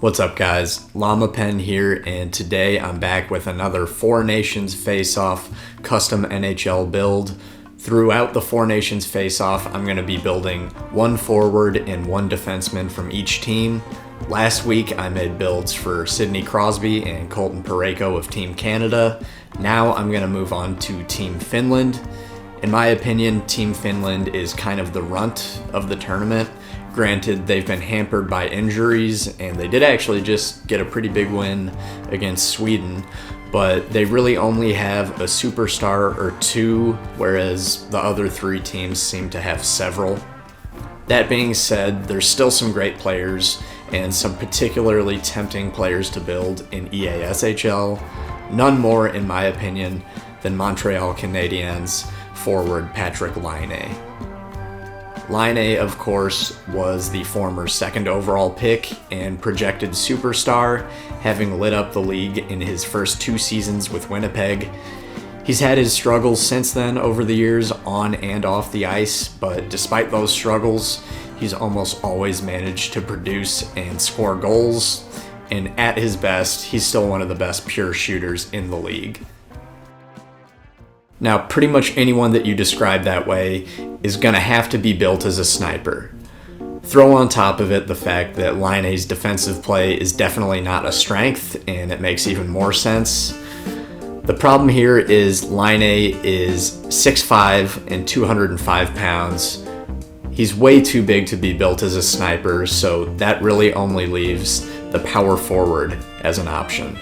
What's up guys, llamapen here, and today I'm back with another Four Nations Face-Off custom NHL build. Throughout the Four Nations Face-Off, I'm going to be building one forward and one defenseman from each team. Last week I made builds for Sidney Crosby and Colton Parayko of Team Canada. Now I'm going to move on to Team Finland. In my opinion, Team Finland is kind of the runt of the tournament. Granted, they've been hampered by injuries, and they did actually just get a pretty big win against Sweden, but they really only have a superstar or two, whereas the other three teams seem to have several. That being said, there's still some great players and some particularly tempting players to build in EASHL. None more, in my opinion, than Montreal Canadiens forward Patrik Laine. Laine, of course, was the former second overall pick and projected superstar, having lit up the league in his first 2 seasons with Winnipeg. He's had his struggles since then over the years, on and off the ice, but despite those struggles, he's almost always managed to produce and score goals, and at his best, he's still one of the best pure shooters in the league. Now, pretty much anyone that you describe that way is going to have to be built as a sniper. Throw on top of it the fact that Laine's defensive play is definitely not a strength, and it makes even more sense. The problem here is Laine is 6'5" and 205 pounds. He's way too big to be built as a sniper, so that really only leaves the power forward as an option.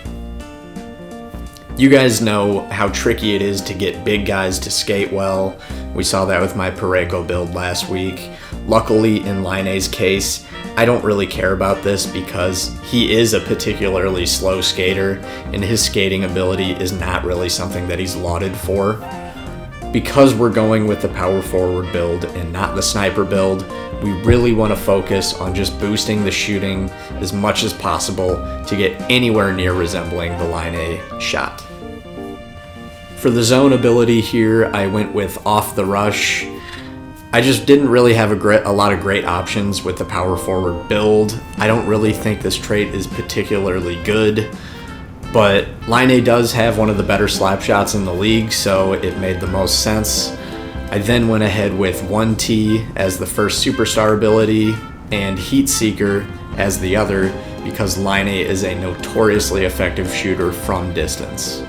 You guys know how tricky it is to get big guys to skate well. We saw that with my Parayko build last week. Luckily, in Laine's case, I don't really care about this because he is a particularly slow skater, and his skating ability is not really something that he's lauded for. Because we're going with the power forward build and not the sniper build, we really want to focus on just boosting the shooting as much as possible to get anywhere near resembling the Laine shot. For the zone ability here, I went with off the rush. I just didn't really have a lot of great options with the power forward build. I don't really think this trait is particularly good, but Laine does have one of the better slap shots in the league, so it made the most sense. I then went ahead with 1T as the first superstar ability and Heat Seeker as the other because Laine is a notoriously effective shooter from distance.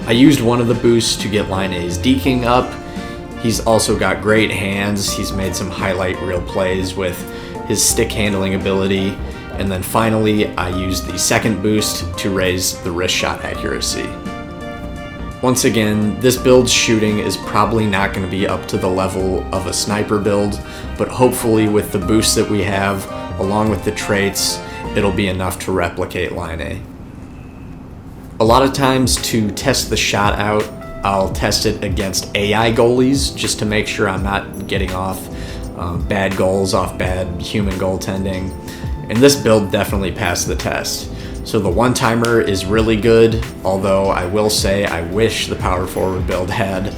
I used one of the boosts to get Laine's deking up. He's also got great hands. He's made some highlight reel plays with his stick handling ability. And then finally, I used the second boost to raise the wrist shot accuracy. Once again, this build's shooting is probably not going to be up to the level of a sniper build, but hopefully with the boosts that we have, along with the traits, it'll be enough to replicate Laine. A lot of times to test the shot out, I'll test it against AI goalies just to make sure I'm not getting off bad goals off bad human goaltending. And this build definitely passed the test. So the one-timer is really good, although I will say I wish the power forward build had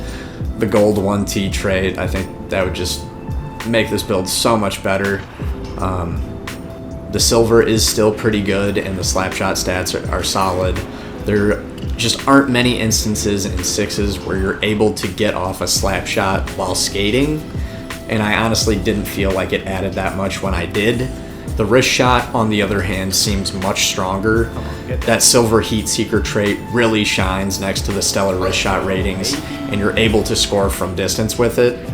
the gold 1T trait. I think that would just make this build so much better. The silver is still pretty good and the slap shot stats are solid. There just aren't many instances in sixes where you're able to get off a slap shot while skating, and I honestly didn't feel like it added that much when I did. The wrist shot, on the other hand, seems much stronger. That silver Heat Seeker trait really shines next to the stellar wrist shot ratings, and you're able to score from distance with it.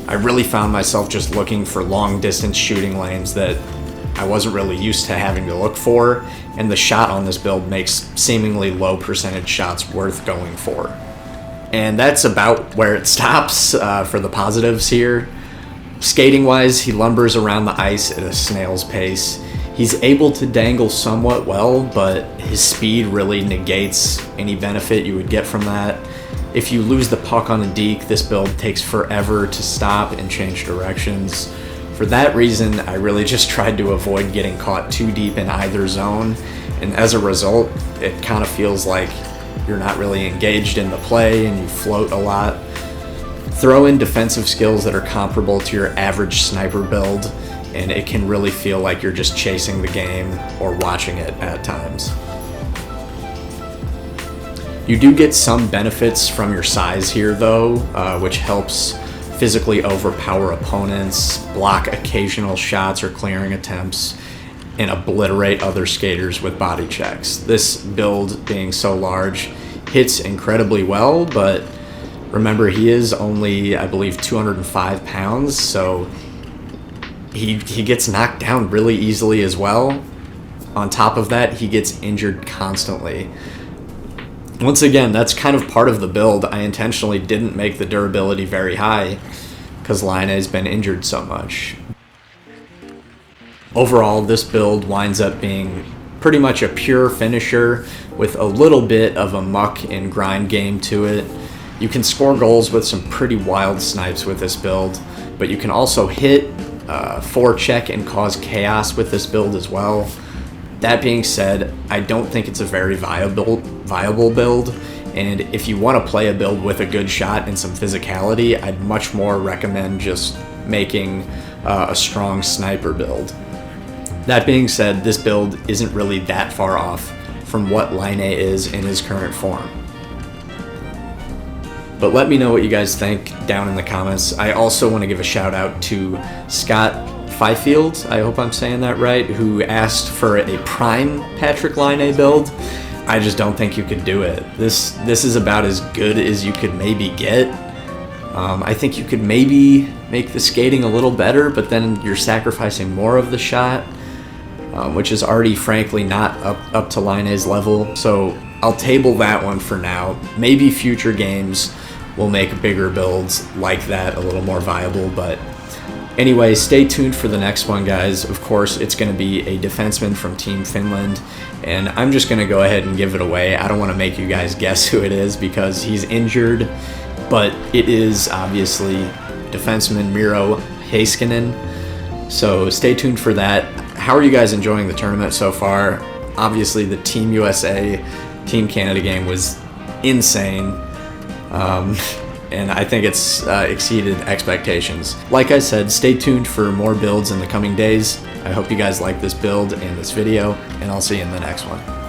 I really found myself just looking for long distance shooting lanes that I wasn't really used to having to look for, and the shot on this build makes seemingly low percentage shots worth going for. And that's about where it stops for the positives here. Skating wise, he lumbers around the ice at a snail's pace. He's able to dangle somewhat well, but his speed really negates any benefit you would get from that. If you lose the puck on a deke, this build takes forever to stop and change directions. For that reason, I really just tried to avoid getting caught too deep in either zone, and as a result, it kind of feels like you're not really engaged in the play and you float a lot. Throw in defensive skills that are comparable to your average sniper build, and it can really feel like you're just chasing the game or watching it at times. You do get some benefits from your size here though, which helps physically overpower opponents, block occasional shots or clearing attempts, and obliterate other skaters with body checks. This build, being so large, hits incredibly well, but remember, he is only, I believe, 205 pounds, so he gets knocked down really easily as well. On top of that, he gets injured constantly. Once again, that's kind of part of the build. I intentionally didn't make the durability very high because Laine's been injured so much. Overall, this build winds up being pretty much a pure finisher with a little bit of a muck and grind game to it. You can score goals with some pretty wild snipes with this build, but you can also hit, forecheck, and cause chaos with this build as well. That being said, I don't think it's a very viable build, and if you want to play a build with a good shot and some physicality, I'd much more recommend just making a strong sniper build. That being said, this build isn't really that far off from what Laine is in his current form. But let me know what you guys think down in the comments. I also want to give a shout out to Scott Fifield, I hope I'm saying that right, who asked for a prime Patrik Laine build. I just don't think you could do it. This is about as good as you could maybe get. I think you could maybe make the skating a little better, but then you're sacrificing more of the shot, which is already frankly not up to Laine's level. So I'll table that one for now. Maybe future games will make bigger builds like that a little more viable, but anyway, stay tuned for the next one, guys. Of course, it's going to be a defenseman from Team Finland, and I'm just going to go ahead and give it away. I don't want to make you guys guess who it is because he's injured, but it is obviously defenseman Miro Heiskanen. So stay tuned for that. How are you guys enjoying the tournament so far? Obviously, the Team USA, Team Canada game was insane. And I think it's exceeded expectations. Like I said, stay tuned for more builds in the coming days. I hope you guys like this build and this video, and I'll see you in the next one.